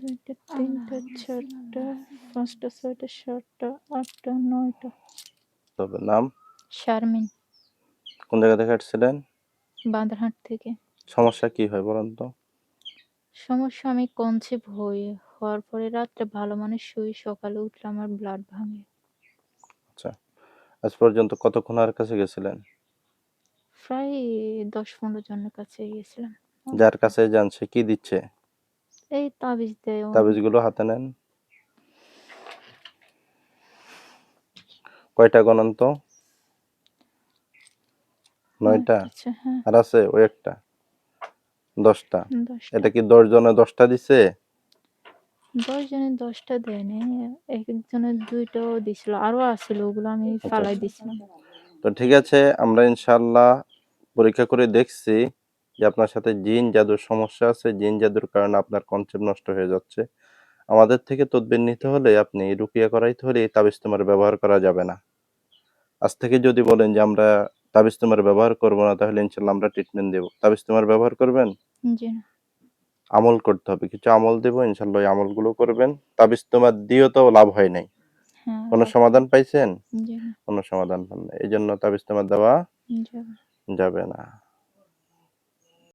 2টা, 3টা, 4টা, 5টা, 6টা, 7টা, 8টা, 9টা। তবে নাম? শারমিন, কোন জায়গা থেকে আসছিলেন? বাঁদরহাট থেকে। সমস্যা কি হয় বলেন তো? সমস্যা আমি কনসিভ হওয়ার পরে রাত্রে ভালো মানে শুই, সকালে উঠলে আমার ব্লাড ভাঙে। আচ্ছা। আজ পর্যন্ত কত খুনার কাছে গেছিলেন? প্রায় 10-15 জনের কাছে গেছিলাম। যার কাছে যান সে কি দিচ্ছে? এই তাবিজ দেয় উনি। তাবিজগুলো হাতে নেন। কয়টা গণন তো? 9টা? আচ্ছা, হ্যাঁ, আর আছে ওই একটা? 10টা। 10টা। এটা কি 10 জনে 10টা দিছে? 10 জনের 10টা দেয় নাই। একেকজনের 2টাও দিছিল। আরো আছিল, ওগুলো আমি আচ্ছা, ফালাই আচ্ছা। দিছিলাম। তো ঠিক আছে, আমরা ইনশাআল্লাহ পরীক্ষা করে দেখছি যে আপনার সাথে জিন জাদুর সমস্যা আছে। জিন জাদুর কারণে আপনার কনসেপ্ট নষ্ট হয়ে যাচ্ছে। আমাদের থেকে তদবির নিতে হলে আপনি রুকিয়া করাইতে হলে এই তাবিজ তোমার ব্যবহার করা যাবে না। আজ থেকে যদি বলেন যে আমরা তাবিজ তোমার ব্যবহার করব না, তাহলে ইনশাআল্লাহ আমরা ট্রিটমেন্ট দেব। তাবিজ তোমার ব্যবহার করবেন? জি না। আমল করতে হবে। কিছু আমল দেব, ইনশাআল্লাহ ওই আমলগুলো করবেন। তাবিজ তোমার দিয়েও তো লাভ হয় নাই। হ্যাঁ, কোনো লাভ হয়। সমাধান পাইছেন? জি না। কোনো সমাধান পান নাই। এজন্য তাবিজ তোমার দেওয়া যাবে। যাবে না।